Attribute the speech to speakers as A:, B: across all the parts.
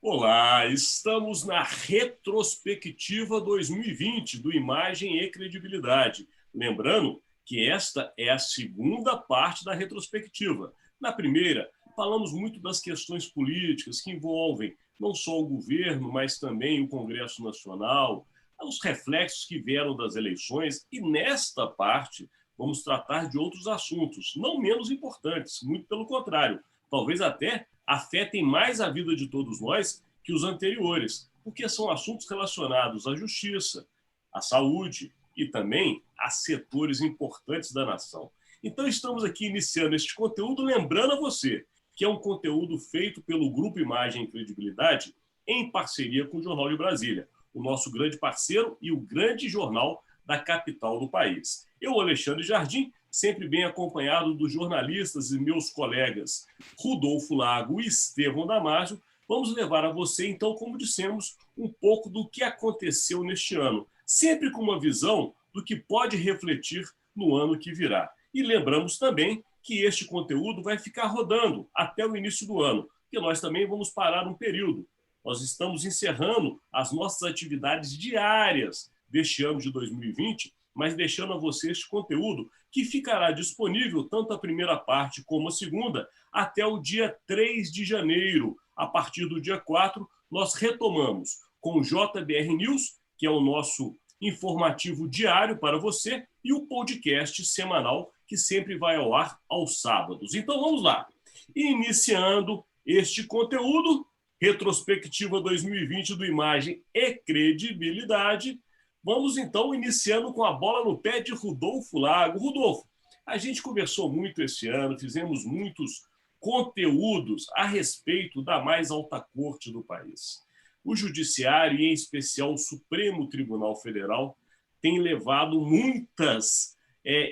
A: Olá, estamos na retrospectiva 2020 do Imagem e Credibilidade. Lembrando que esta é a segunda parte da retrospectiva. Na primeira, falamos muito das questões políticas que envolvem não só o governo, mas também o Congresso Nacional, os reflexos que vieram das eleições, e nesta parte vamos tratar de outros assuntos, não menos importantes, muito pelo contrário, talvez até afetem mais a vida de todos nós que os anteriores, porque são assuntos relacionados à justiça, à saúde e também a setores importantes da nação. Então, estamos aqui iniciando este conteúdo, lembrando a você que é um conteúdo feito pelo Grupo Imagem e Credibilidade em parceria com o Jornal de Brasília, o nosso grande parceiro e o grande jornal da capital do país. Eu, Alexandre Jardim, sempre bem acompanhado dos jornalistas e meus colegas Rodolfo Lago e Estevão Damasio, vamos levar a você, então, como dissemos, um pouco do que aconteceu neste ano, sempre com uma visão do que pode refletir no ano que virá. E lembramos também que este conteúdo vai ficar rodando até o início do ano, porque nós também vamos parar um período. Nós estamos encerrando as nossas atividades diárias deste ano de 2020, mas deixando a você este conteúdo que ficará disponível tanto a primeira parte como a segunda até o dia 3 de janeiro. A partir do dia 4, nós retomamos com o JBR News, que é o nosso informativo diário para você, e o podcast semanal, que sempre vai ao ar aos sábados. Então vamos lá. Iniciando este conteúdo, retrospectiva 2020 do Imagem e Credibilidade, vamos então iniciando com a bola no pé de Rodolfo Lago. Rodolfo, a gente conversou muito esse ano, fizemos muitos conteúdos a respeito da mais alta corte do país. O Judiciário, e em especial o Supremo Tribunal Federal, tem levado muitos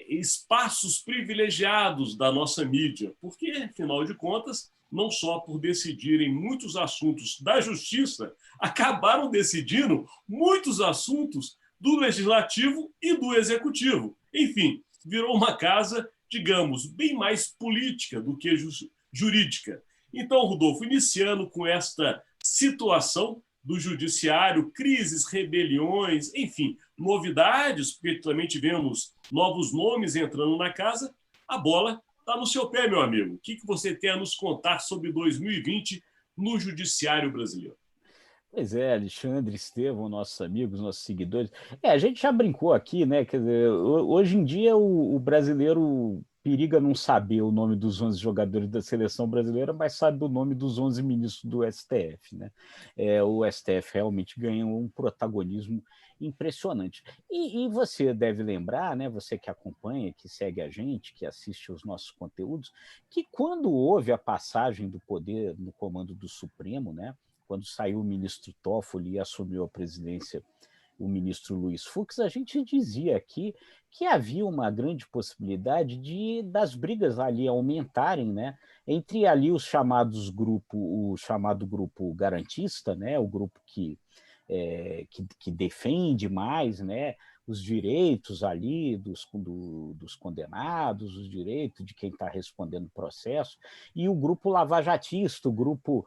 A: espaços privilegiados da nossa mídia, porque, afinal de contas, não só por decidirem muitos assuntos da justiça, acabaram decidindo muitos assuntos do legislativo e do executivo. Enfim, virou uma casa, digamos, bem mais política do que jurídica. Então, Rodolfo, iniciando com esta situação do judiciário, crises, rebeliões, enfim, novidades, porque também tivemos novos nomes entrando na casa, a bola está no seu pé, meu amigo. O que você tem a nos contar sobre 2020 no judiciário brasileiro?
B: Pois é, Alexandre, Estevão, nossos amigos, nossos seguidores. A gente já brincou aqui, né? Quer dizer, hoje em dia o brasileiro periga não saber o nome dos 11 jogadores da seleção brasileira, mas sabe o nome dos 11 ministros do STF, né? O STF realmente ganhou um protagonismo impressionante. E você deve lembrar, né? Você que acompanha, que segue a gente, que assiste os nossos conteúdos, que quando houve a passagem do poder no comando do Supremo, né? Quando saiu o ministro Toffoli e assumiu a presidência o ministro Luiz Fux, a gente dizia aqui que havia uma grande possibilidade das brigas ali aumentarem, né, entre ali os chamados o chamado grupo garantista, né, o grupo que defende mais, né, os direitos ali dos condenados, os direitos de quem está respondendo o processo, e o grupo lavajatista, o grupo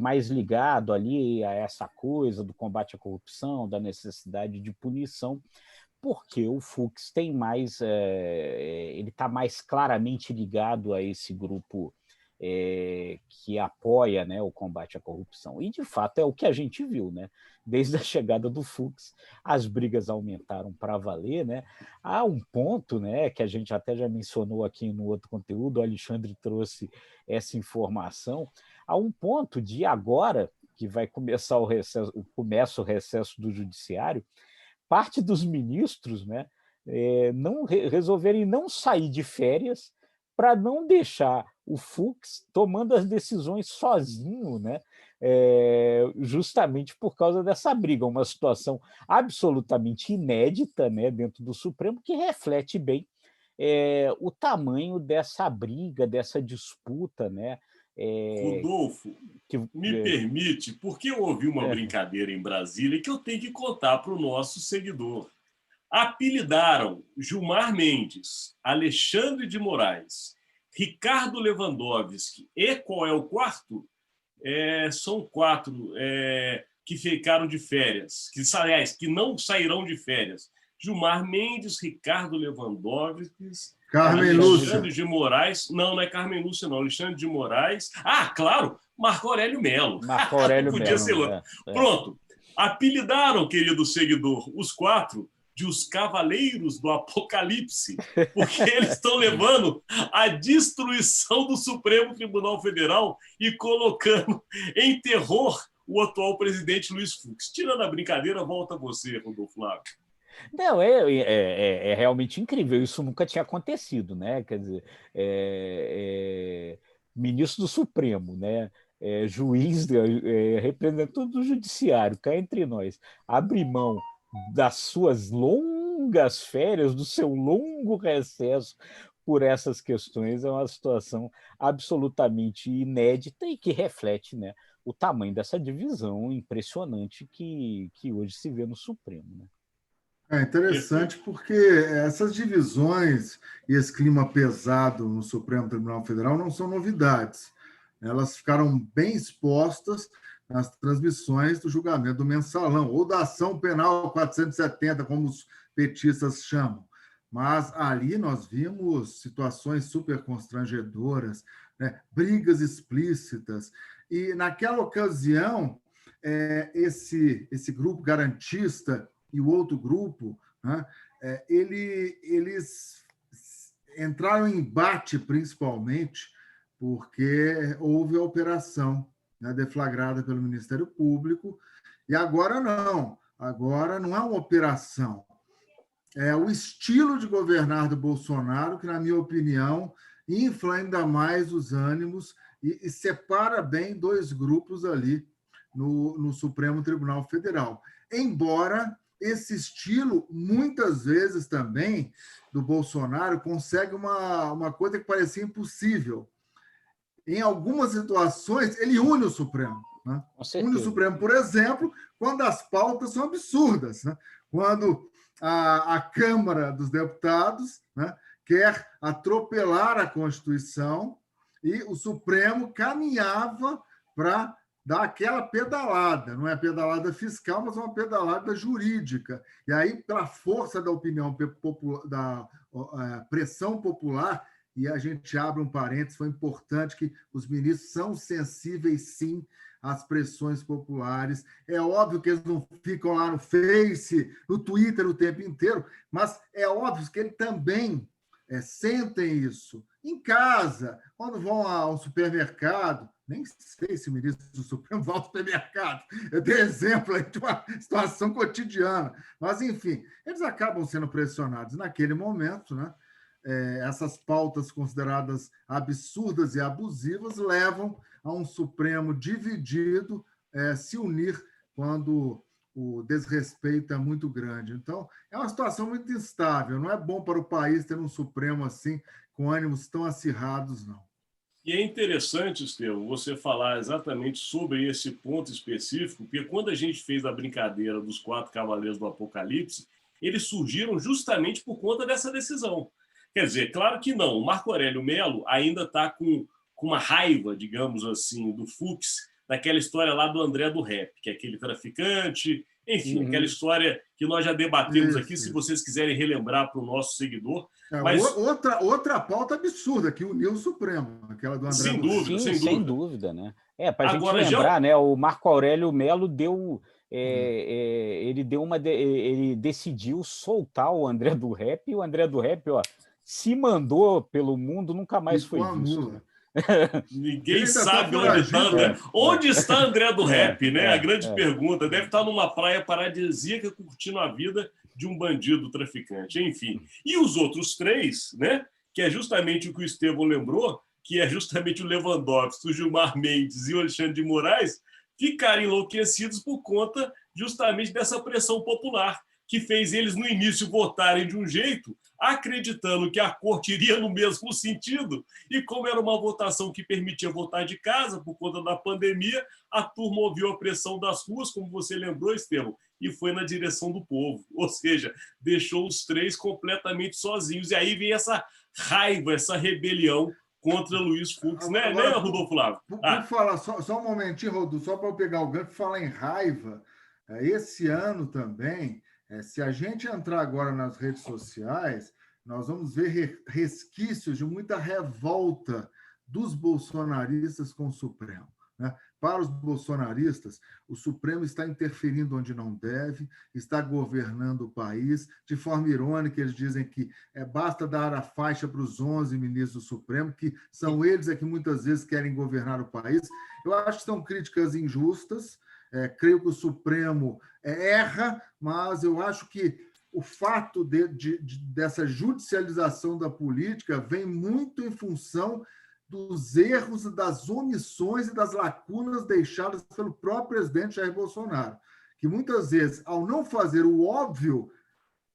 B: mais ligado ali a essa coisa do combate à corrupção, da necessidade de punição, porque o Fux tem mais, ele está mais claramente ligado a esse grupo que apoia, né, o combate à corrupção. E, de fato, é o que a gente viu. Né? Desde a chegada do Fux, as brigas aumentaram para valer. Né? Há um ponto, né, que a gente até já mencionou aqui no outro conteúdo, o Alexandre trouxe essa informação, há um ponto de agora, que vai começar começa o recesso do judiciário, parte dos ministros, né, não resolverem não sair de férias para não deixar o Fux tomando as decisões sozinho, né? Justamente por causa dessa briga, uma situação absolutamente inédita, né, dentro do Supremo, que reflete bem o tamanho dessa briga, dessa disputa, né?
A: Rodolfo,
B: Que,
A: me permite, porque eu ouvi uma brincadeira em Brasília que eu tenho que contar para o nosso seguidor. Apelidaram Gilmar Mendes, Alexandre de Moraes, Ricardo Lewandowski e qual é o quarto? São 4 que ficaram de férias, que não sairão de férias. Gilmar Mendes, Ricardo Lewandowski,
C: Carmen
A: Alexandre
C: Lúcia.
A: de Moraes. Não é Carmen Lúcia, não. Alexandre de Moraes. Claro, Marco Aurélio Melo.
B: Marco Aurélio
A: Podia
B: Melo.
A: ser outro. Pronto. Apelidaram, querido seguidor, os 4 de os Cavaleiros do Apocalipse, porque eles estão levando a destruição do Supremo Tribunal Federal e colocando em terror o atual presidente Luiz Fux. Tirando a brincadeira, volta você, Rodolfo Flávio.
B: Não, é realmente incrível. Isso nunca tinha acontecido, né? Quer dizer, ministro do Supremo, né? Juiz, representante do judiciário, cá entre nós, abre mão das suas longas férias, do seu longo recesso por essas questões, é uma situação absolutamente inédita e que reflete, né, o tamanho dessa divisão impressionante que hoje se vê no Supremo, né?
C: É interessante porque essas divisões e esse clima pesado no Supremo Tribunal Federal não são novidades. Elas ficaram bem expostas nas transmissões do julgamento do mensalão, ou da ação penal 470, como os petistas chamam. Mas ali nós vimos situações super constrangedoras, né? Brigas explícitas. E, naquela ocasião, esse grupo garantista e o outro grupo, né, eles entraram em embate principalmente porque houve a operação, né, deflagrada pelo Ministério Público, e agora não é uma operação, é o estilo de governar do Bolsonaro que, na minha opinião, infla ainda mais os ânimos e separa bem 2 grupos ali no Supremo Tribunal Federal. Embora esse estilo, muitas vezes também, do Bolsonaro, consegue uma coisa que parecia impossível. Em algumas situações, ele une o Supremo. Né? Une o Supremo, por exemplo, quando as pautas são absurdas. Né? Quando a Câmara dos Deputados, né, quer atropelar a Constituição e o Supremo caminhava para dar aquela pedalada, não é pedalada fiscal, mas uma pedalada jurídica. E aí, pela força da opinião da pressão popular, e a gente abre um parênteses, foi importante que os ministros são sensíveis, sim, às pressões populares. É óbvio que eles não ficam lá no Face, no Twitter o tempo inteiro, mas é óbvio que eles também sentem isso. Em casa, quando vão ao supermercado, nem sei se o ministro do Supremo vai ao supermercado. Eu dei exemplo aí de uma situação cotidiana. Mas, enfim, eles acabam sendo pressionados. Naquele momento, né, essas pautas consideradas absurdas e abusivas levam a um Supremo dividido se unir quando o desrespeito é muito grande. Então, é uma situação muito instável. Não é bom para o país ter um Supremo assim, com ânimos tão acirrados, não.
A: E é interessante, Estevão, você falar exatamente sobre esse ponto específico, porque quando a gente fez a brincadeira dos 4 Cavaleiros do Apocalipse, eles surgiram justamente por conta dessa decisão. Quer dizer, claro que não, o Marco Aurélio Melo ainda está com uma raiva, digamos assim, do Fux, daquela história lá do André do Rap, que é aquele traficante, enfim, aquela história que nós já debatemos aqui, se vocês quiserem relembrar para o nosso seguidor.
C: Mas outra pauta absurda que uniu o Supremo, aquela do André.
A: Sem dúvida,
B: sem dúvida, né? Para a gente lembrar,
A: já...
B: né? O Marco Aurélio Melo deu, ele decidiu soltar o André do Rap, e o André do Rap, se mandou pelo mundo, nunca mais foi visto. Né?
A: Ninguém sabe onde está André. Onde está André do Rap, né? A grande pergunta. Deve estar numa praia paradisíaca curtindo a vida de um bandido traficante. Enfim. E os outros 3, né? Que é justamente o que o Estevão lembrou, que é justamente o Lewandowski, o Gilmar Mendes e o Alexandre de Moraes, ficaram enlouquecidos por conta justamente dessa pressão popular, que fez eles, no início, votarem de um jeito, acreditando que a corte iria no mesmo sentido, e como era uma votação que permitia votar de casa por conta da pandemia, a turma ouviu a pressão das ruas, como você lembrou, Estevão, e foi na direção do povo. Ou seja, deixou os 3 completamente sozinhos. E aí vem essa raiva, essa rebelião contra Luiz Fux, né, Rodolfo Lavo?
C: Por falar, só um momentinho, Rodolfo, só para eu pegar o gancho, falar em raiva, esse ano também, se a gente entrar agora nas redes sociais, nós vamos ver resquícios de muita revolta dos bolsonaristas com o Supremo, né? Para os bolsonaristas, o Supremo está interferindo onde não deve, está governando o país. De forma irônica, eles dizem que basta dar a faixa para os 11 ministros do Supremo, que são eles que muitas vezes querem governar o país. Eu acho que são críticas injustas. Creio que o Supremo erra, mas eu acho que o fato dessa judicialização da política vem muito em função dos erros, das omissões e das lacunas deixadas pelo próprio presidente Jair Bolsonaro, que muitas vezes, ao não fazer o óbvio,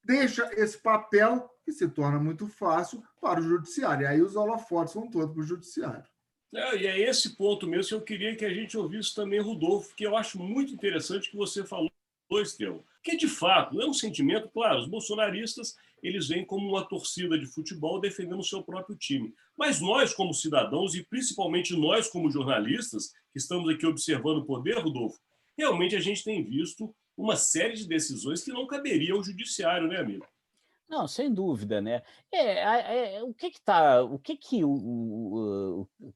C: deixa esse papel que se torna muito fácil para o judiciário. E aí os holofotes vão todos para o judiciário.
A: E é esse ponto mesmo que eu queria que a gente ouvisse também, Rodolfo, que eu acho muito interessante que você falou, Estevão, que de fato é um sentimento, claro, os bolsonaristas eles vêm como uma torcida de futebol defendendo o seu próprio time. Mas nós, como cidadãos, e principalmente nós, como jornalistas, que estamos aqui observando o poder, Rodolfo, realmente a gente tem visto uma série de decisões que não caberiam ao judiciário, né, amigo?
B: Não, sem dúvida, né? O que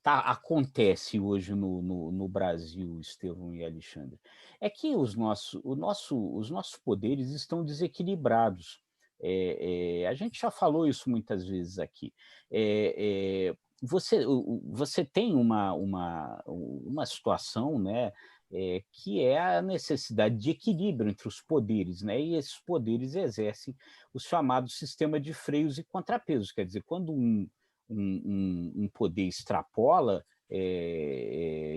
B: acontece hoje no Brasil, Estevão e Alexandre? É que os nossos poderes estão desequilibrados. A gente já falou isso muitas vezes aqui. Você tem uma situação, né? Que é a necessidade de equilíbrio entre os poderes, né? E esses poderes exercem o chamado sistema de freios e contrapesos. Quer dizer, quando um poder extrapola,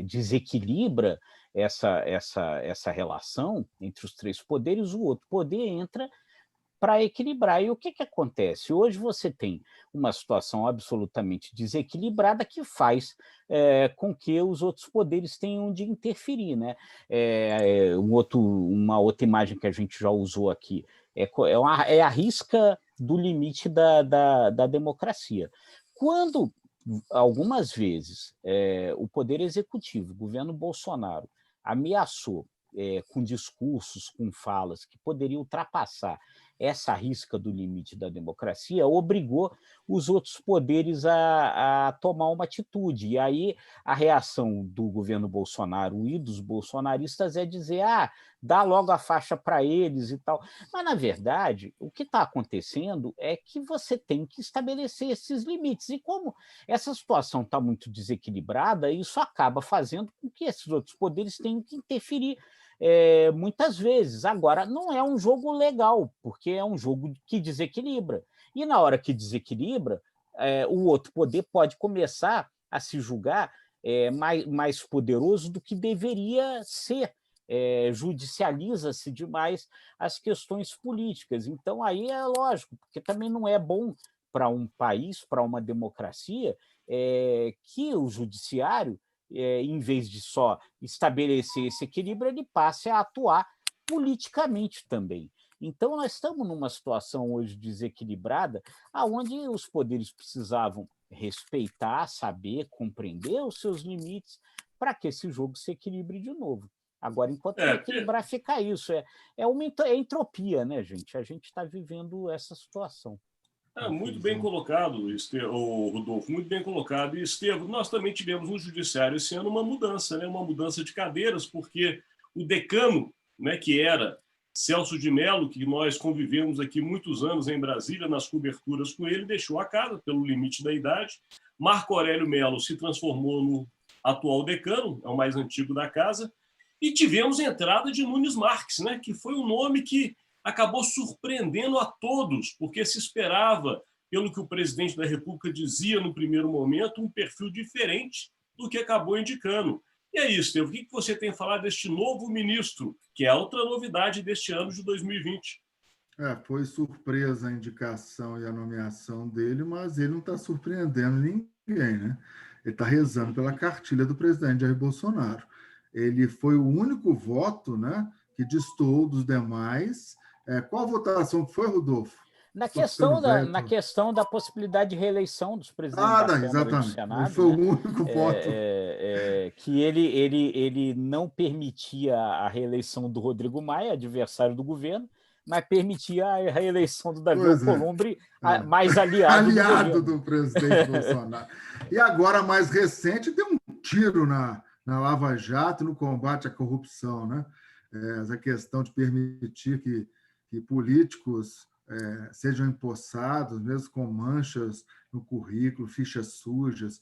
B: desequilibra essa relação entre os três poderes, o outro poder entra para equilibrar. E o que acontece? Hoje você tem uma situação absolutamente desequilibrada que faz com que os outros poderes tenham de interferir, né? Uma outra imagem que a gente já usou aqui é a risca do limite da democracia. Quando, algumas vezes, o Poder Executivo, o governo Bolsonaro, ameaçou com discursos, com falas que poderiam ultrapassar essa risca do limite da democracia, obrigou os outros poderes a tomar uma atitude. E aí a reação do governo Bolsonaro e dos bolsonaristas é dizer, dá logo a faixa para eles e tal. Mas, na verdade, o que está acontecendo é que você tem que estabelecer esses limites. E como essa situação está muito desequilibrada, isso acaba fazendo com que esses outros poderes tenham que interferir muitas vezes. Agora, não é um jogo legal, porque é um jogo que desequilibra. E na hora que desequilibra, o outro poder pode começar a se julgar mais poderoso do que deveria ser. Judicializa-se demais as questões políticas. Então, aí é lógico, porque também não é bom para um país, para uma democracia, que o judiciário, em vez de só estabelecer esse equilíbrio, ele passe a atuar politicamente também. Então, nós estamos numa situação hoje desequilibrada, onde os poderes precisavam respeitar, saber, compreender os seus limites, para que esse jogo se equilibre de novo. Agora, enquanto não equilibrar, fica isso. É entropia, né, gente? A gente está vivendo essa situação.
A: Muito bem colocado, Rodolfo, muito bem colocado. E, Estevão, nós também tivemos no Judiciário esse ano uma mudança, né? Uma mudança de cadeiras, porque o decano, né, que era Celso de Mello, que nós convivemos aqui muitos anos em Brasília, nas coberturas com ele, deixou a casa pelo limite da idade. Marco Aurélio Mello se transformou no atual decano, é o mais antigo da casa. E tivemos a entrada de Nunes Marques, né, que foi um nome que acabou surpreendendo a todos, porque se esperava, pelo que o presidente da República dizia no primeiro momento, um perfil diferente do que acabou indicando. E é isso, Estevão, o que você tem a falar deste novo ministro, que é outra novidade deste ano de 2020?
C: Foi surpresa a indicação e a nomeação dele, mas ele não está surpreendendo ninguém, né? Ele está rezando pela cartilha do presidente Jair Bolsonaro. Ele foi o único voto, né, que destoou dos demais. Qual a votação que foi, Rodolfo?
B: Na questão da possibilidade de reeleição dos presidentes da Câmara e do Senado,
C: foi o único ponto.
B: Que ele não permitia a reeleição do Rodrigo Maia, adversário do governo, mas permitia a reeleição do Davi Alcolumbre, mais aliado
C: do presidente Bolsonaro. E agora, mais recente, deu um tiro na Lava Jato, no combate à corrupção, né? Essa questão de permitir que políticos sejam empossados, mesmo com manchas no currículo, fichas sujas.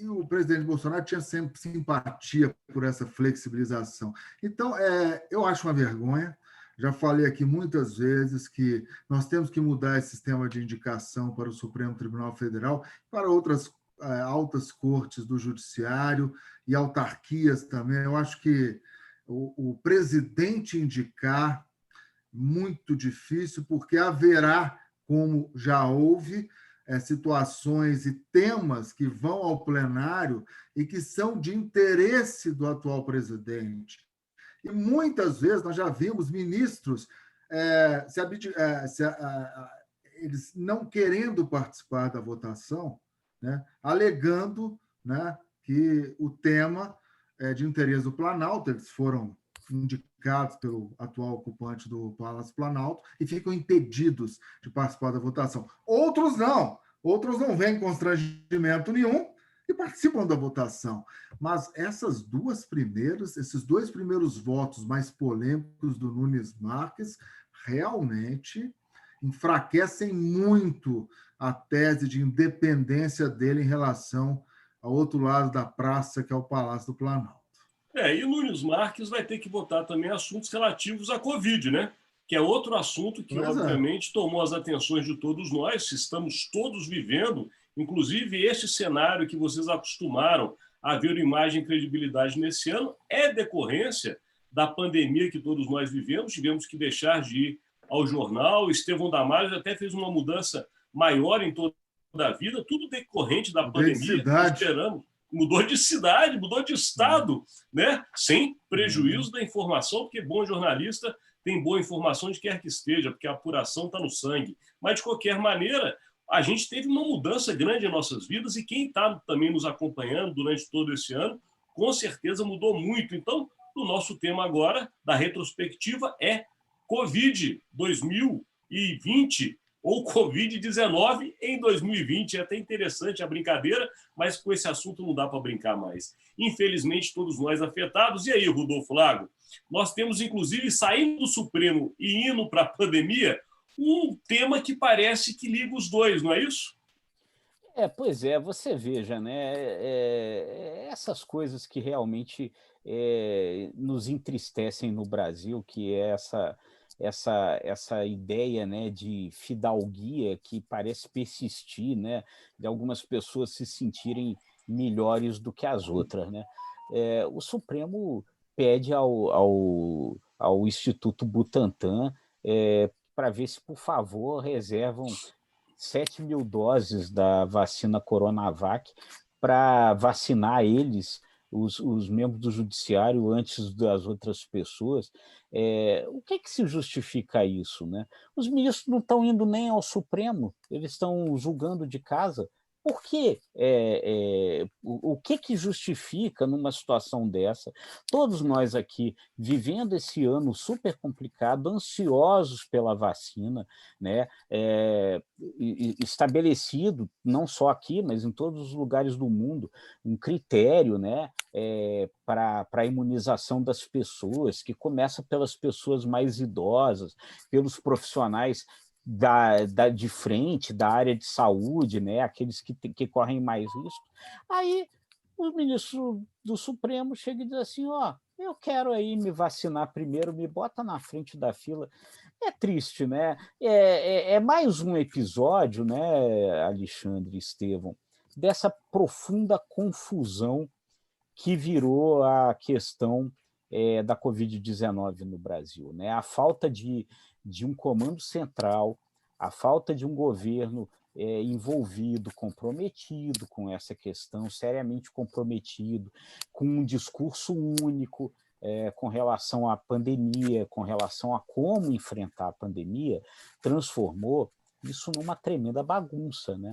C: E o presidente Bolsonaro tinha sempre simpatia por essa flexibilização. Então, eu acho uma vergonha. Já falei aqui muitas vezes que nós temos que mudar esse sistema de indicação para o Supremo Tribunal Federal, para outras altas cortes do Judiciário e autarquias também. Eu acho que o presidente indicar, muito difícil, porque haverá, como já houve, situações e temas que vão ao plenário e que são de interesse do atual presidente. E muitas vezes nós já vimos ministros eles não querendo participar da votação, né, alegando, né, que o tema é de interesse do Planalto, eles foram indicados pelo atual ocupante do Palácio Planalto e ficam impedidos de participar da votação. Outros não vêm constrangimento nenhum e participam da votação. Mas esses dois primeiros votos mais polêmicos do Nunes Marques realmente enfraquecem muito a tese de independência dele em relação ao outro lado da praça, que é o Palácio do Planalto.
A: E o Nunes Marques vai ter que votar também assuntos relativos à Covid, né? Que é outro assunto que, obviamente, tomou as atenções de todos nós, estamos todos vivendo, inclusive este cenário que vocês acostumaram a ver Imagem e Credibilidade nesse ano é decorrência da pandemia que todos nós vivemos, tivemos que deixar de ir ao jornal, Estevão Damares até fez uma mudança maior em toda a vida, tudo decorrente da pandemia, esperamos. Mudou de cidade, mudou de estado, né? Sem prejuízo da informação, porque bom jornalista tem boa informação de quer que esteja, porque a apuração está no sangue. Mas, de qualquer maneira, a gente teve uma mudança grande em nossas vidas e quem está também nos acompanhando durante todo esse ano, com certeza mudou muito. Então, o nosso tema agora, da retrospectiva, é Covid 2020 ou Covid-19 em 2020. É até interessante a brincadeira, mas com esse assunto não dá para brincar mais. Infelizmente, todos nós afetados. E aí, Rodolfo Lago? Nós temos, inclusive, saindo do Supremo e indo para a pandemia, um tema que parece que liga os dois, não é isso?
B: Pois é, você veja, né? Essas coisas que realmente nos entristecem no Brasil, que é essa ideia, né, de fidalguia que parece persistir, né, de algumas pessoas se sentirem melhores do que as outras, né? O Supremo pede ao Instituto Butantan para ver se, por favor, reservam 7.000 doses da vacina Coronavac para vacinar eles, os membros do judiciário, antes das outras pessoas. O que se justifica isso, né? Os ministros não estão indo nem ao Supremo, eles estão julgando de casa. Por quê? O que justifica numa situação dessa? Todos nós aqui, vivendo esse ano super complicado, ansiosos pela vacina, né? Estabelecido, não só aqui, mas em todos os lugares do mundo, um critério, né, para a imunização das pessoas, que começa pelas pessoas mais idosas, pelos profissionais de frente, da área de saúde, né, aqueles que correm mais risco. Aí o ministro do Supremo chega e diz assim, eu quero aí me vacinar primeiro, me bota na frente da fila. É triste, né? É mais um episódio, né, Alexandre, Estevão, dessa profunda confusão que virou a questão da Covid-19 no Brasil, né? A falta de um comando central, a falta de um governo envolvido, comprometido com essa questão, seriamente comprometido, com um discurso único, com relação à pandemia, com relação a como enfrentar a pandemia, transformou isso numa tremenda bagunça, né?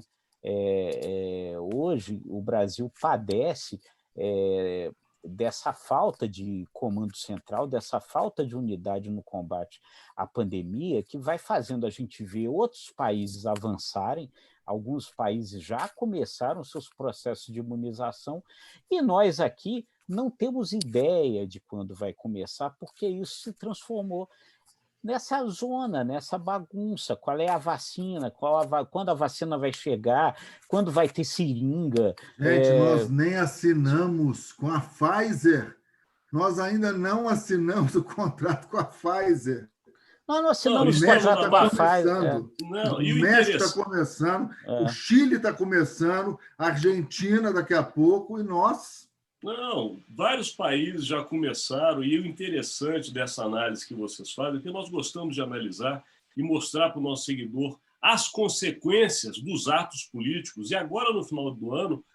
B: Hoje, o Brasil padece dessa falta de comando central, dessa falta de unidade no combate à pandemia, que vai fazendo a gente ver outros países avançarem. Alguns países já começaram seus processos de imunização e nós aqui não temos ideia de quando vai começar, porque isso se transformou nessa zona, nessa bagunça. Qual é a vacina? Quando a vacina vai chegar? Quando vai ter seringa?
C: Gente, nós nem assinamos com a Pfizer. Nós ainda não assinamos o contrato com a Pfizer.
B: Nós não assinamos
C: o México está começando. O México está começando, o Chile está começando, a Argentina daqui a pouco, e nós...
A: Não, vários países já começaram, e o interessante dessa análise que vocês fazem é que nós gostamos de analisar e mostrar para o nosso seguidor as consequências dos atos políticos, e agora, no final do ano,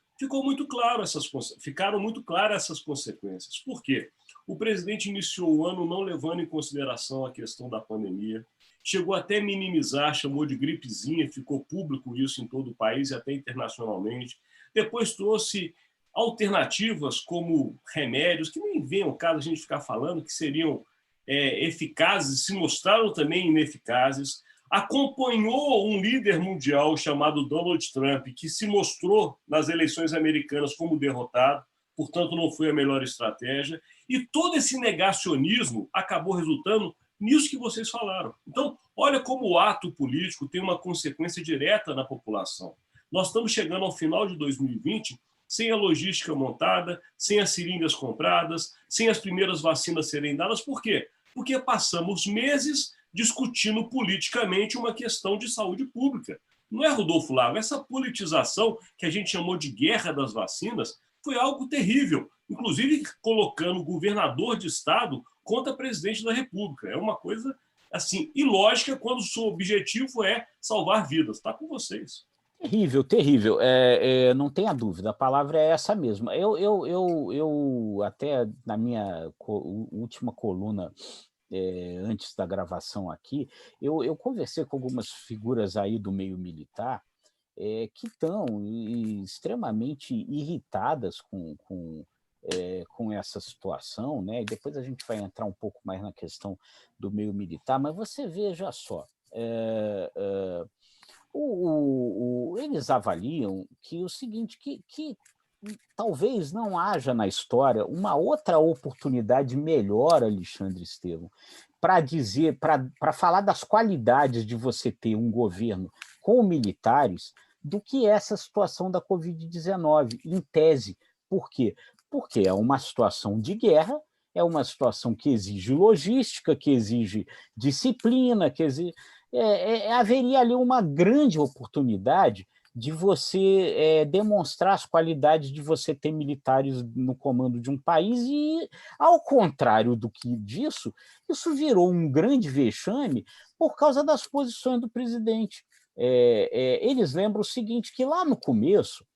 A: ficaram muito claras essas consequências. Por quê? O presidente iniciou o ano não levando em consideração a questão da pandemia, chegou até a minimizar, chamou de gripezinha, ficou público isso em todo o país e até internacionalmente. Depois trouxe alternativas como remédios, que nem vem ao caso a gente ficar falando, que seriam eficazes, se mostraram também ineficazes. Acompanhou um líder mundial chamado Donald Trump, que se mostrou nas eleições americanas como derrotado, portanto não foi a melhor estratégia, e todo esse negacionismo acabou resultando nisso que vocês falaram. Então, olha como o ato político tem uma consequência direta na população. Nós estamos chegando ao final de 2020 sem a logística montada, sem as seringas compradas, sem as primeiras vacinas serem dadas. Por quê? Porque passamos meses discutindo politicamente uma questão de saúde pública. Não é, Rodolfo Lago? Essa politização que a gente chamou de guerra das vacinas foi algo terrível, inclusive colocando o governador de estado contra presidente da República. É uma coisa assim ilógica quando o seu objetivo é salvar vidas. Está com vocês.
B: Terrível, terrível. Não tenha dúvida, a palavra é essa mesma. Eu até na minha última coluna, antes da gravação aqui, eu conversei com algumas figuras aí do meio militar que estão extremamente irritadas com essa situação, né? E depois a gente vai entrar um pouco mais na questão do meio militar, mas você veja só, eles avaliam que o seguinte, que talvez não haja na história uma outra oportunidade melhor, Alexandre Estevão, para falar das qualidades de você ter um governo com militares do que essa situação da Covid-19, em tese. Por quê? Porque é uma situação de guerra, é uma situação que exige logística, que exige disciplina, que exige... haveria ali uma grande oportunidade de você demonstrar as qualidades de você ter militares no comando de um país e, ao contrário disso, isso virou um grande vexame por causa das posições do presidente. Eles lembram o seguinte, que lá no começo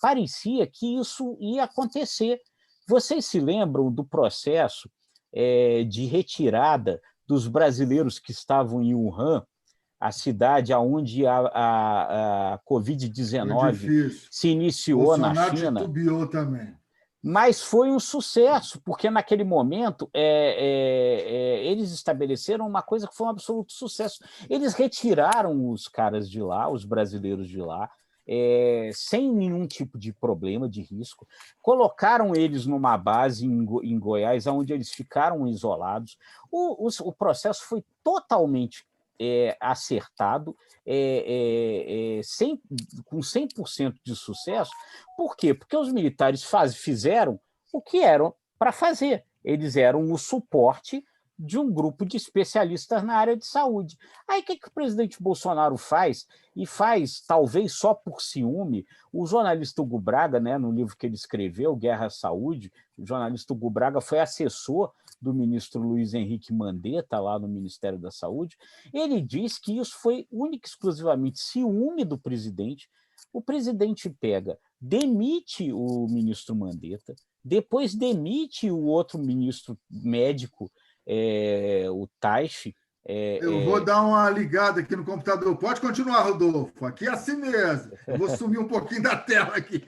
B: parecia que isso ia acontecer. Vocês se lembram do processo de retirada dos brasileiros que estavam em Wuhan, a cidade onde a Covid-19 se iniciou
C: Bolsonaro
B: na China?
C: Titubeou também.
B: Mas foi um sucesso, porque naquele momento eles estabeleceram uma coisa que foi um absoluto sucesso. Eles retiraram os caras de lá, os brasileiros de lá, sem nenhum tipo de problema, de risco, colocaram eles numa base em Goiás, onde eles ficaram isolados. O processo foi totalmente acertado, com 100% de sucesso. Por quê? Porque os militares fizeram o que eram para fazer. Eles eram o suporte de um grupo de especialistas na área de saúde. Aí o que o presidente Bolsonaro faz? E faz, talvez só por ciúme, o jornalista Hugo Braga, né, no livro que ele escreveu, Guerra à Saúde, o jornalista Hugo Braga foi assessor do ministro Luiz Henrique Mandetta, lá no Ministério da Saúde. Ele diz que isso foi única e exclusivamente ciúme do presidente. O presidente demite o ministro Mandetta, depois demite o outro ministro médico, o Taishi.
C: Eu vou dar uma ligada aqui no computador. Pode continuar, Rodolfo. Aqui é assim mesmo. Eu vou sumir um pouquinho da tela aqui.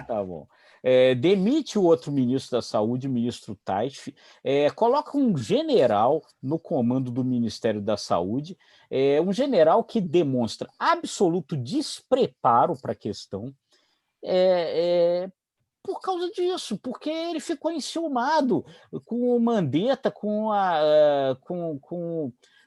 B: Tá bom. Demite o outro ministro da Saúde, o ministro Taishi, coloca um general no comando do Ministério da Saúde, um general que demonstra absoluto despreparo para a questão, por causa disso, porque ele ficou enciumado com o Mandetta, com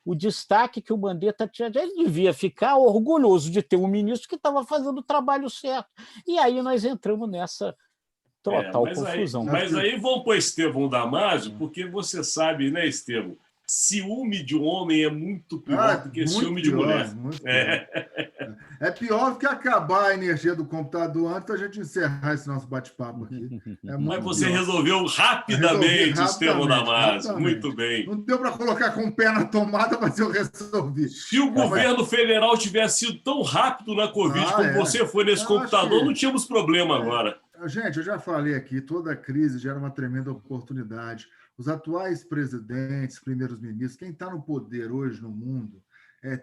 B: o destaque que o Mandetta tinha. Ele devia ficar orgulhoso de ter um ministro que estava fazendo o trabalho certo. E aí nós entramos nessa total confusão.
A: Mas aí vamos para o Estevão Damasio, porque você sabe, né, Estevão? Ciúme de homem é muito pior do que ciúme de mulher.
C: É pior do que acabar a energia do computador antes da gente encerrar esse nosso bate-papo aqui.
A: Mas você resolveu rapidamente, Estevão Damasio. Muito bem.
C: Não deu para colocar com o pé na tomada, mas eu resolvi.
A: Se o governo federal tivesse sido tão rápido na Covid como você foi nesse computador, não tínhamos problema agora.
C: Gente, eu já falei aqui, toda crise gera uma tremenda oportunidade. Os atuais presidentes, primeiros ministros, quem está no poder hoje no mundo,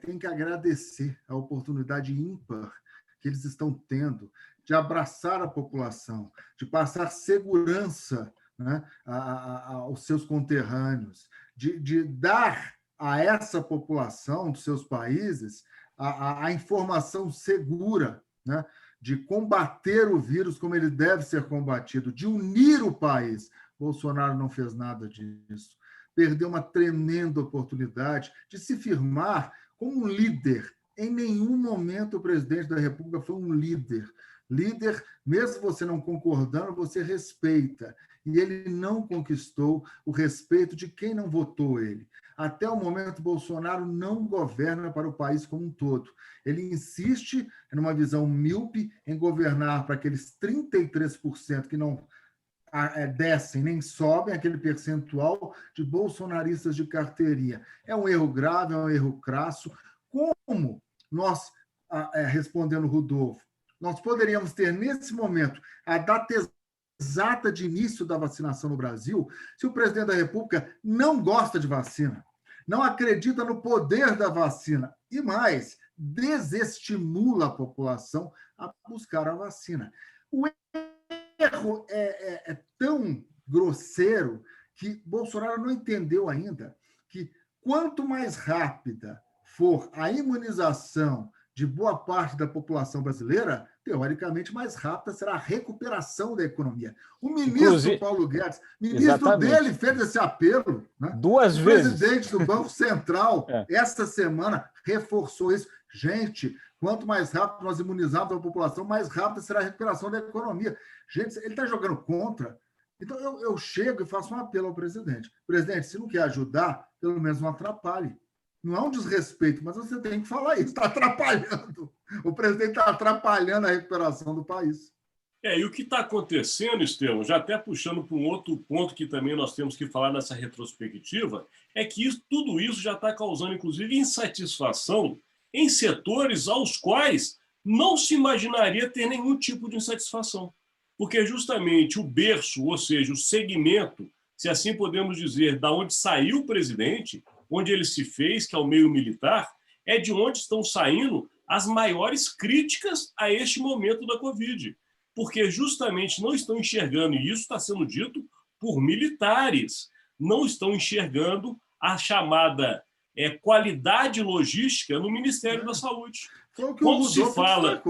C: tem que agradecer a oportunidade ímpar que eles estão tendo de abraçar a população, de passar segurança, né, aos seus conterrâneos, de dar a essa população dos seus países a informação segura, né, de combater o vírus como ele deve ser combatido, de unir o país. Bolsonaro não fez nada disso. Perdeu uma tremenda oportunidade de se firmar como um líder. Em nenhum momento o presidente da República foi um líder. Líder, mesmo você não concordando, você respeita. E ele não conquistou o respeito de quem não votou ele. Até o momento, Bolsonaro não governa para o país como um todo. Ele insiste numa visão míope em governar para aqueles 33% que não descem nem sobem, aquele percentual de bolsonaristas de carteirinha. É um erro grave, é um erro crasso. Como nós, respondendo Rodolfo, nós poderíamos ter, nesse momento, a data exata de início da vacinação no Brasil, se o presidente da República não gosta de vacina, não acredita no poder da vacina e, mais, desestimula a população a buscar a vacina. O erro é tão grosseiro que Bolsonaro não entendeu ainda que quanto mais rápida for a imunização de boa parte da população brasileira, teoricamente mais rápida será a recuperação da economia. O ministro Paulo Guedes, ministro dele, fez esse apelo. Né?
B: 2 vezes.
C: O presidente do Banco Central, esta semana, reforçou isso. Gente, quanto mais rápido nós imunizarmos a população, mais rápida será a recuperação da economia. Gente, ele está jogando contra. Então, eu chego e faço um apelo ao presidente. Presidente, se não quer ajudar, pelo menos não atrapalhe. Não é um desrespeito, mas você tem que falar isso. Está atrapalhando. O presidente está atrapalhando a recuperação do país.
A: E o que está acontecendo, Estevão, já até puxando para um outro ponto que também nós temos que falar nessa retrospectiva, é que tudo isso já está causando, inclusive, insatisfação em setores aos quais não se imaginaria ter nenhum tipo de insatisfação. Porque justamente o berço, ou seja, o segmento, se assim podemos dizer, da onde saiu o presidente, onde ele se fez, que é o meio militar, é de onde estão saindo as maiores críticas a este momento da Covid. Porque justamente não estão enxergando, e isso está sendo dito por militares, não estão enxergando a chamada qualidade logística no Ministério da Saúde.
C: Quando se fala...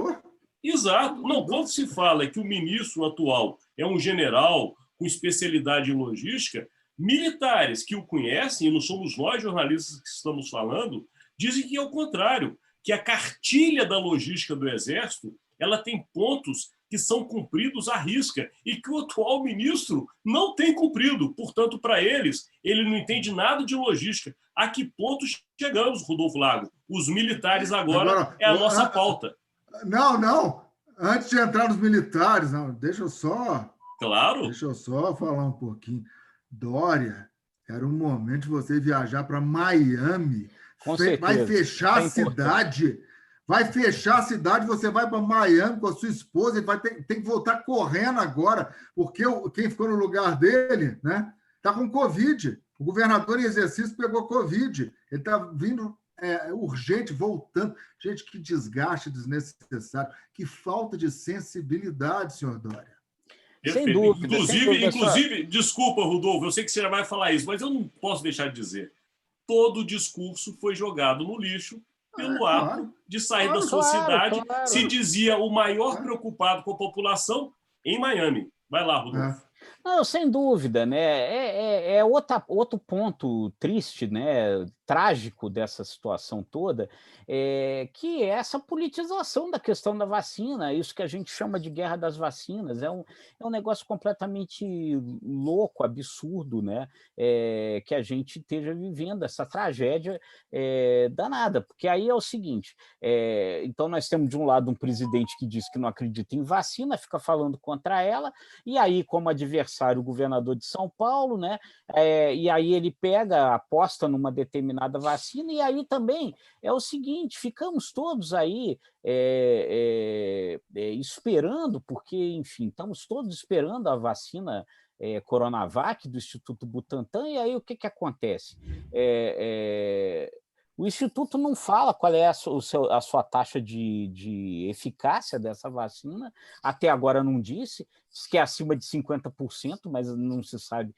A: Exato. Não, quando se fala que o ministro atual é um general com especialidade em logística, militares que o conhecem, e não somos nós jornalistas que estamos falando, dizem que é o contrário, que a cartilha da logística do Exército ela tem pontos que são cumpridos à risca e que o atual ministro não tem cumprido. Portanto, para eles, ele não entende nada de logística. A que ponto chegamos, Rodolfo Lago? Os militares agora é a nossa pauta.
C: Não. Antes de entrar nos militares, deixa eu só falar um pouquinho. Dória, era um momento de você viajar para Miami.
B: Com certeza.
C: Vai fechar a cidade. Vai fechar a cidade, você vai para Miami com a sua esposa e tem que voltar correndo agora, porque quem ficou no lugar dele, né, está com Covid. O governador em exercício pegou Covid. Ele está vindo urgente, voltando. Gente, que desgaste desnecessário, que falta de sensibilidade, senhor Dória.
B: Sem dúvida.
A: Inclusive, desculpa, Rodolfo, eu sei que você já vai falar isso, mas eu não posso deixar de dizer. Todo o discurso foi jogado no lixo pelo ato de sair da sua cidade. Se dizia o maior preocupado com a população em Miami. Vai lá, Rodolfo.
B: Não, sem dúvida, né? Outro ponto triste, né? Trágico dessa situação toda, que é essa politização da questão da vacina, isso que a gente chama de guerra das vacinas, é um negócio completamente louco, absurdo, né? Que a gente esteja vivendo essa tragédia danada, porque aí é o seguinte, então nós temos de um lado um presidente que diz que não acredita em vacina, fica falando contra ela, e aí como adversário o governador de São Paulo, né? E aí ele aposta numa determinada vacina, e aí também é o seguinte, ficamos todos aí esperando, porque, enfim, estamos todos esperando a vacina Coronavac do Instituto Butantan, e aí o que acontece? O Instituto não fala qual é a sua taxa de eficácia dessa vacina, até agora não disse, diz que é acima de 50%, mas não se sabe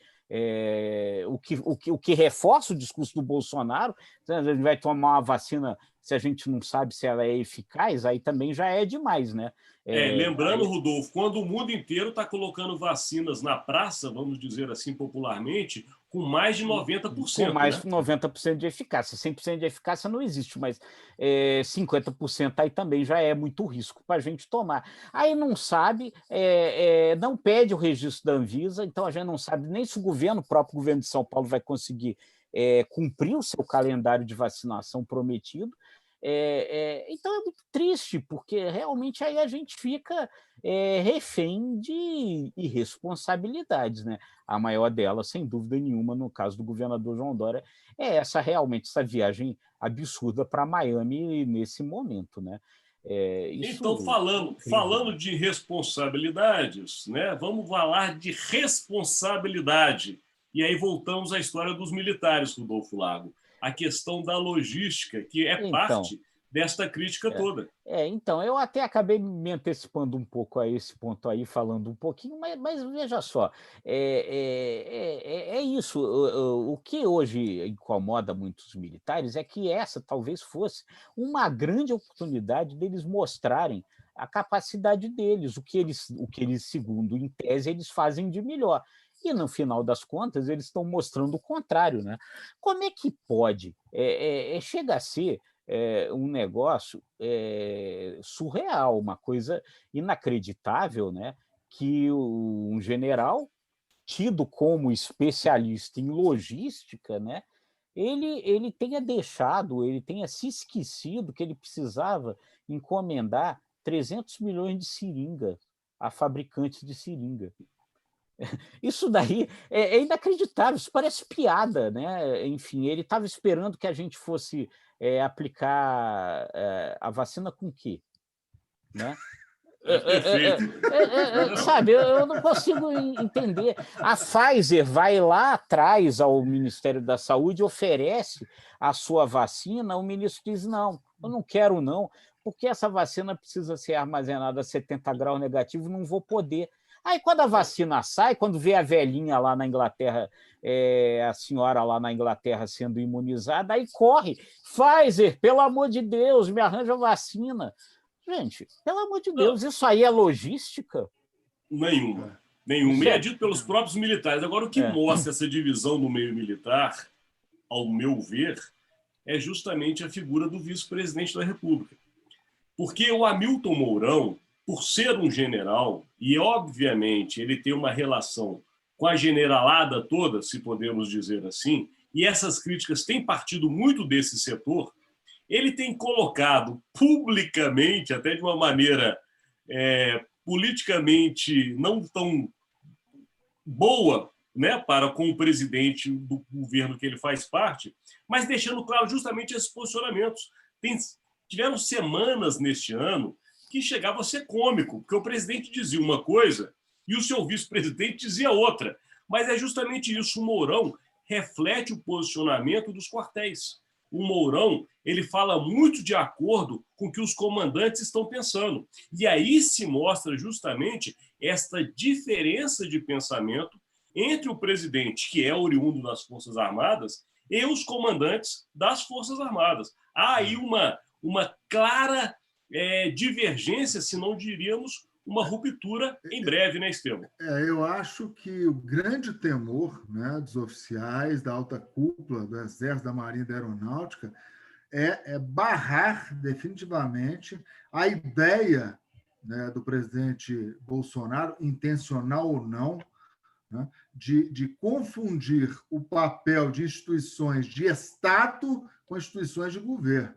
B: o que reforça o discurso do Bolsonaro. A gente vai tomar uma vacina se a gente não sabe se ela é eficaz, aí também já é demais, né?
A: Lembrando, Rodolfo, quando o mundo inteiro está colocando vacinas na praça, vamos dizer assim popularmente, com mais de 90%.
B: Com mais de 90% de eficácia. 100% de eficácia não existe, mas 50% aí também já é muito risco para a gente tomar. Aí não sabe, não pede o registro da Anvisa, então a gente não sabe nem se o próprio governo de São Paulo vai conseguir cumprir o seu calendário de vacinação prometido. Então é muito triste, porque realmente aí a gente fica refém de irresponsabilidades, né? A maior delas, sem dúvida nenhuma, no caso do governador João Dória, é essa viagem absurda para Miami nesse momento, né?
A: Então, falando de responsabilidades, né? Vamos falar de responsabilidade. E aí voltamos à história dos militares, Rodolfo Lago. A questão da logística, que é parte desta crítica toda.
B: Então, eu até acabei me antecipando um pouco a esse ponto aí, falando um pouquinho, mas veja só, isso. O que hoje incomoda muitos militares é que essa talvez fosse uma grande oportunidade deles mostrarem a capacidade deles, o que eles, segundo em tese, eles fazem de melhor. E, no final das contas, eles estão mostrando o contrário, né? Como é que pode? Chega a ser um negócio surreal, uma coisa inacreditável, né? Que um general, tido como especialista em logística, né? Ele tenha se esquecido que ele precisava encomendar 300 milhões de seringas a fabricantes de seringa. Isso daí é inacreditável, isso parece piada, né? Enfim, ele estava esperando que a gente fosse aplicar a vacina com o quê? Né? Sabe, eu não consigo entender. A Pfizer vai lá atrás ao Ministério da Saúde, oferece a sua vacina, o ministro diz, não, eu não quero não, porque essa vacina precisa ser armazenada a 70 graus negativo, não vou poder. Aí, quando a vacina sai, quando vê a velhinha lá na Inglaterra, a senhora lá na Inglaterra sendo imunizada, aí corre, Pfizer, pelo amor de Deus, me arranja vacina. Gente, pelo amor de Deus, isso aí é logística?
A: Nenhuma. E é dito pelos próprios militares. Agora, o que mostra essa divisão no meio militar, ao meu ver, é justamente a figura do vice-presidente da República. Porque o Hamilton Mourão, por ser um general, e obviamente ele tem uma relação com a generalada toda, se podemos dizer assim, e essas críticas têm partido muito desse setor, ele tem colocado publicamente, até de uma maneira politicamente não tão boa, né, para com o presidente do governo que ele faz parte, mas deixando claro justamente esses posicionamentos. Tiveram semanas neste ano que chegava a ser cômico, porque o presidente dizia uma coisa e o seu vice-presidente dizia outra. Mas é justamente isso. O Mourão reflete o posicionamento dos quartéis. O Mourão, ele fala muito de acordo com o que os comandantes estão pensando. E aí se mostra justamente esta diferença de pensamento entre o presidente, que é oriundo das Forças Armadas, e os comandantes das Forças Armadas. Há aí uma clara divergência, se não diríamos uma ruptura em breve, né, Estevão?
C: Eu acho que o grande temor, né, dos oficiais, da alta cúpula, do Exército, da Marinha e da Aeronáutica, é barrar definitivamente a ideia, né, do presidente Bolsonaro, intencional ou não, né, de confundir o papel de instituições de Estado com instituições de governo.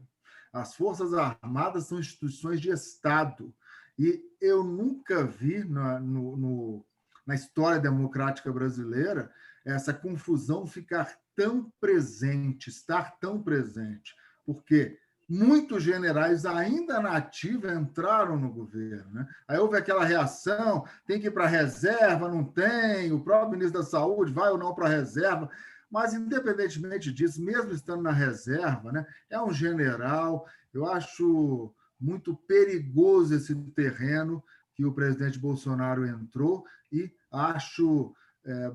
C: As Forças Armadas são instituições de Estado. E eu nunca vi na história democrática brasileira essa confusão ficar tão presente, estar tão presente, porque muitos generais ainda na ativa entraram no governo, né? Aí houve aquela reação, tem que ir para a reserva, não tem, o próprio ministro da Saúde vai ou não para a reserva, mas independentemente disso, mesmo estando na reserva, né, é um general. Eu acho muito perigoso esse terreno que o presidente Bolsonaro entrou e acho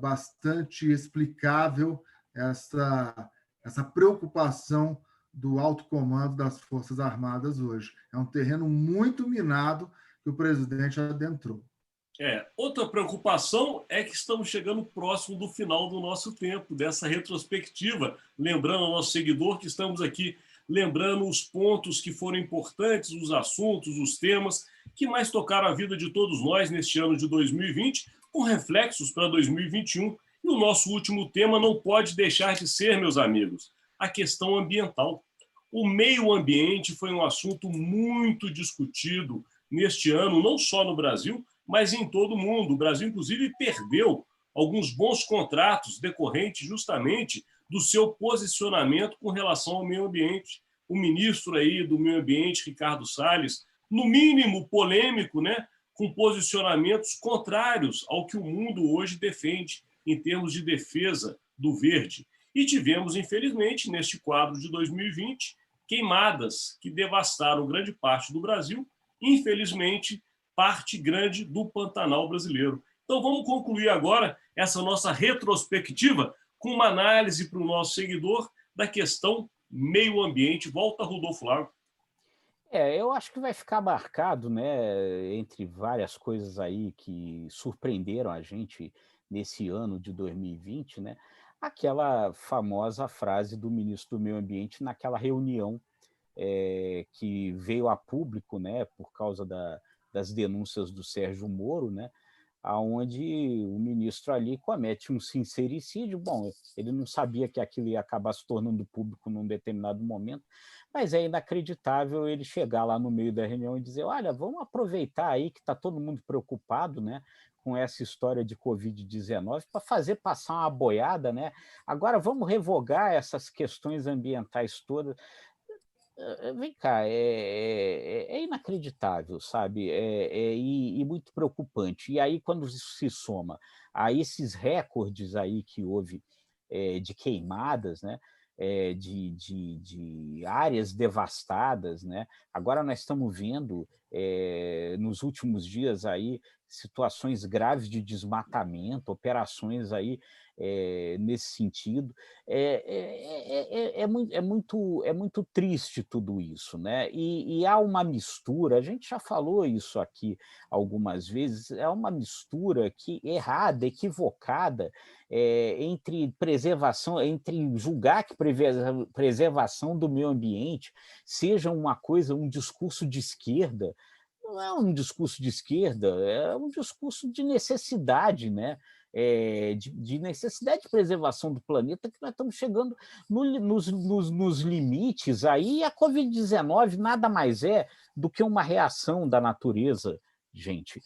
C: bastante explicável essa preocupação do alto comando das Forças Armadas hoje. É um terreno muito minado que o presidente adentrou.
A: Outra preocupação é que estamos chegando próximo do final do nosso tempo, dessa retrospectiva. Lembrando ao nosso seguidor que estamos aqui lembrando os pontos que foram importantes, os assuntos, os temas que mais tocaram a vida de todos nós neste ano de 2020, com reflexos para 2021. E o nosso último tema não pode deixar de ser, meus amigos, a questão ambiental. O meio ambiente foi um assunto muito discutido neste ano, não só no Brasil, mas em todo o mundo. O Brasil, inclusive, perdeu alguns bons contratos decorrentes justamente do seu posicionamento com relação ao meio ambiente. O ministro aí do meio ambiente, Ricardo Salles, no mínimo polêmico, né, com posicionamentos contrários ao que o mundo hoje defende em termos de defesa do verde. E tivemos, infelizmente, neste quadro de 2020, queimadas que devastaram grande parte do Brasil, infelizmente, parte grande do Pantanal brasileiro. Então, vamos concluir agora essa nossa retrospectiva com uma análise para o nosso seguidor da questão meio ambiente. Volta, Rodolfo Lago.
B: Eu acho que vai ficar marcado, né, entre várias coisas aí que surpreenderam a gente nesse ano de 2020, né, aquela famosa frase do ministro do Meio Ambiente naquela reunião que veio a público, né, por causa das denúncias do Sérgio Moro, né, aonde o ministro ali comete um sincericídio. Bom, ele não sabia que aquilo ia acabar se tornando público num determinado momento, mas é inacreditável ele chegar lá no meio da reunião e dizer: olha, vamos aproveitar aí que está todo mundo preocupado, né, com essa história de Covid-19 para fazer passar uma boiada, né? Agora vamos revogar essas questões ambientais todas. Vem cá, é inacreditável, sabe? E muito preocupante. E aí, quando se soma a esses recordes aí que houve de queimadas, né? De áreas devastadas, né? Agora nós estamos vendo nos últimos dias aí situações graves de desmatamento, operações aí nesse sentido. É muito triste tudo isso, né? E há uma mistura, a gente já falou isso aqui algumas vezes, é uma mistura errada, equivocada, entre preservação, entre julgar que preservação do meio ambiente seja uma coisa, um discurso de esquerda. Não é um discurso de esquerda, é um discurso de necessidade, né? De necessidade de preservação do planeta, que nós estamos chegando nos limites aí, e a Covid-19 nada mais é do que uma reação da natureza gente,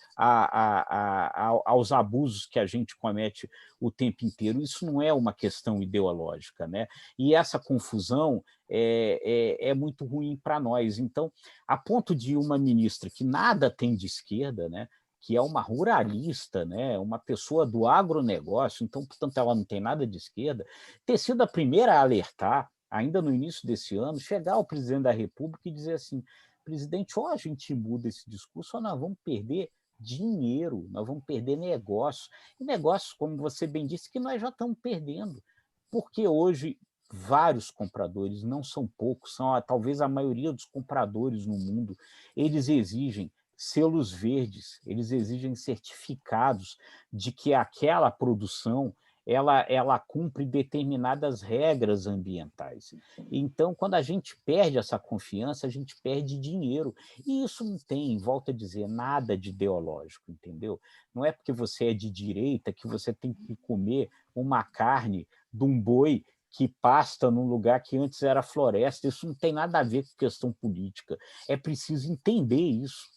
B: aos abusos que a gente comete o tempo inteiro. Isso não é uma questão ideológica, né? E essa confusão é muito ruim para nós. Então, a ponto de uma ministra que nada tem de esquerda, né? Que é uma ruralista, né? Uma pessoa do agronegócio, então, portanto, ela não tem nada de esquerda, ter sido a primeira a alertar, ainda no início desse ano, chegar ao presidente da República e dizer assim: presidente, ou a gente muda esse discurso ou nós vamos perder dinheiro, nós vamos perder negócios. E negócios, como você bem disse, que nós já estamos perdendo. Porque hoje vários compradores, não são poucos, são talvez a maioria dos compradores no mundo, eles exigem selos verdes, eles exigem certificados de que aquela produção ela cumpre determinadas regras ambientais. Então, quando a gente perde essa confiança, a gente perde dinheiro. E isso não tem, volto a dizer, nada de ideológico, entendeu? Não é porque você é de direita que você tem que comer uma carne de um boi que pasta num lugar que antes era floresta. Isso não tem nada a ver com questão política. É preciso entender isso.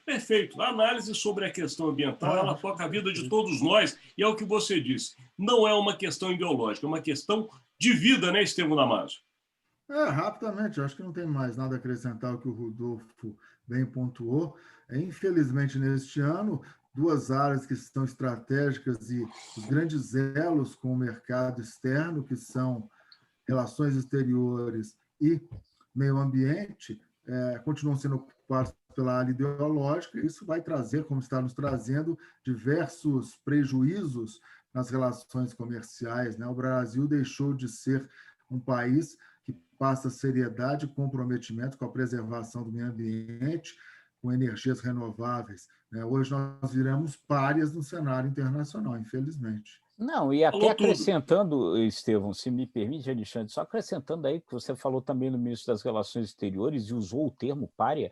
A: Perfeito. A análise sobre a questão ambiental, ela toca a vida de todos nós, e é o que você disse. Não é uma questão ideológica, é uma questão de vida, né, Estevão Damasio?
C: Rapidamente, acho que não tem mais nada a acrescentar ao que o Rodolfo bem pontuou. Infelizmente, neste ano, duas áreas que são estratégicas e os grandes elos com o mercado externo, que são relações exteriores e meio ambiente, continuam sendo ocupados pela área ideológica. Isso vai trazer, como está nos trazendo, diversos prejuízos nas relações comerciais, né? O Brasil deixou de ser um país que passa seriedade e comprometimento com a preservação do meio ambiente, com energias renováveis, né? Hoje nós viramos párias no cenário internacional, infelizmente.
B: Não, e até acrescentando, Estevão, se me permite, Alexandre, só acrescentando aí que você falou também no ministro das Relações Exteriores e usou o termo pária.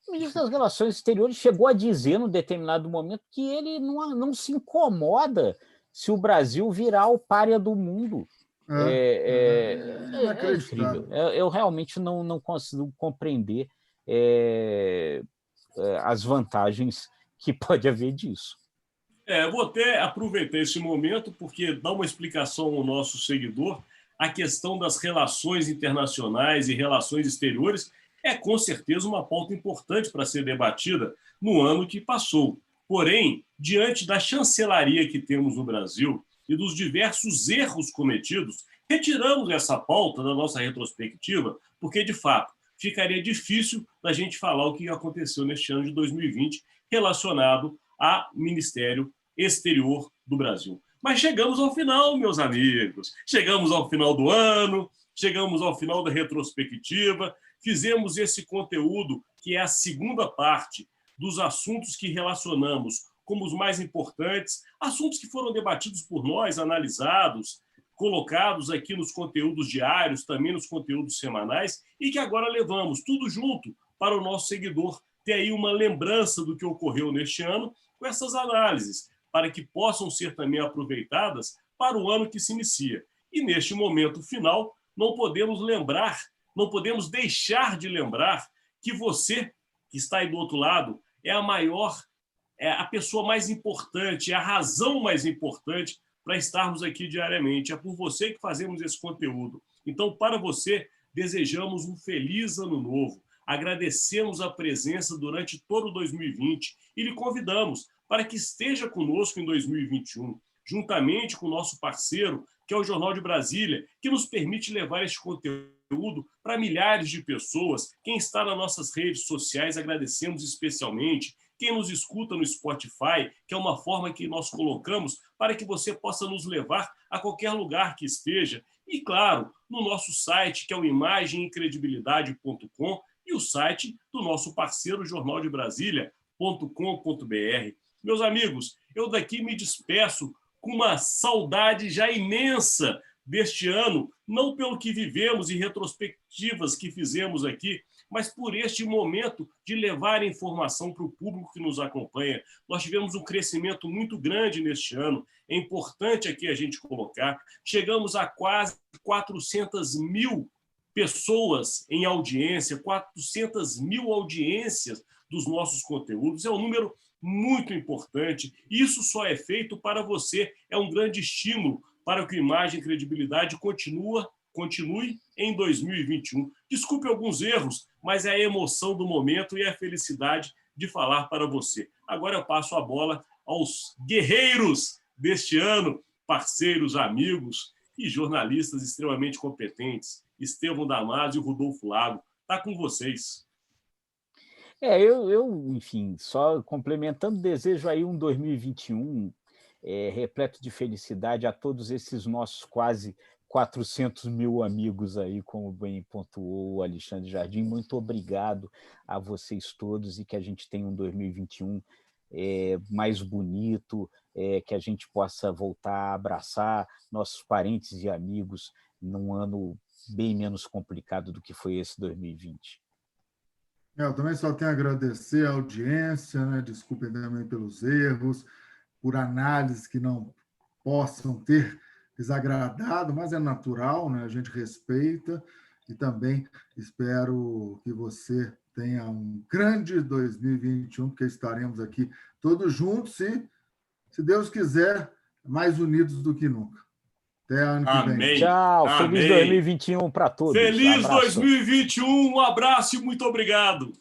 B: O ministro das Relações Exteriores chegou a dizer, num determinado momento, que ele não se incomoda se o Brasil virar o pária do mundo. É incrível. Eu realmente não consigo compreender as vantagens que pode haver disso.
A: Vou até aproveitar esse momento, porque dá uma explicação ao nosso seguidor. A questão das relações internacionais e relações exteriores é, com certeza, uma pauta importante para ser debatida no ano que passou. Porém, diante da chancelaria que temos no Brasil e dos diversos erros cometidos, retiramos essa pauta da nossa retrospectiva, porque, de fato, ficaria difícil da gente falar o que aconteceu neste ano de 2020 relacionado ao Ministério Exterior do Brasil. Mas chegamos ao final, meus amigos. Chegamos ao final do ano, chegamos ao final da retrospectiva, fizemos esse conteúdo, que é a segunda parte dos assuntos que relacionamos como os mais importantes, assuntos que foram debatidos por nós, analisados, colocados aqui nos conteúdos diários, também nos conteúdos semanais, e que agora levamos tudo junto para o nosso seguidor ter aí uma lembrança do que ocorreu neste ano com essas análises, para que possam ser também aproveitadas para o ano que se inicia. E neste momento final, não podemos deixar de lembrar que você, que está aí do outro lado, é a pessoa mais importante, é a razão mais importante para estarmos aqui diariamente. É por você que fazemos esse conteúdo. Então, para você, desejamos um feliz ano novo. Agradecemos a presença durante todo 2020 e lhe convidamos para que esteja conosco em 2021, juntamente com o nosso parceiro, que é o Jornal de Brasília, que nos permite levar este conteúdo para milhares de pessoas. Quem está nas nossas redes sociais, agradecemos especialmente. Quem nos escuta no Spotify, que é uma forma que nós colocamos para que você possa nos levar a qualquer lugar que esteja. E, claro, no nosso site, que é o imagemecredibilidade.com, e o site do nosso parceiro Jornal de Brasília.com.br. Meus amigos, eu daqui me despeço com uma saudade já imensa deste ano, não pelo que vivemos e retrospectivas que fizemos aqui, mas por este momento de levar informação para o público que nos acompanha. Nós tivemos um crescimento muito grande neste ano, é importante aqui a gente colocar. Chegamos a quase 400 mil pessoas em audiência, 400 mil audiências dos nossos conteúdos. É um número muito importante. Isso só é feito para você. É um grande estímulo para que o Imagem e Credibilidade continue em 2021. Desculpe alguns erros, mas é a emoção do momento e a felicidade de falar para você. Agora eu passo a bola aos guerreiros deste ano, parceiros, amigos e jornalistas extremamente competentes, Estevão Damasio e Rodolfo Lago. Está com vocês.
B: Enfim, só complementando, desejo aí um 2021 repleto de felicidade a todos esses nossos quase 400 mil amigos aí, como bem pontuou o Alexandre Jardim. Muito obrigado a vocês todos e que a gente tenha um 2021 mais bonito, que a gente possa voltar a abraçar nossos parentes e amigos num ano bem menos complicado do que foi esse 2020.
C: Eu também só tenho a agradecer a audiência, né? Desculpem também pelos erros, por análises que não possam ter desagradado, mas é natural, né? A gente respeita e também espero que você tenha um grande 2021, porque estaremos aqui todos juntos e, se Deus quiser, mais unidos do que nunca. Até ano que vem.
A: Amém.
B: Tchau,
A: Amém.
B: feliz 2021 para todos.
A: Feliz
B: Abraço.
A: 2021, um abraço e muito obrigado.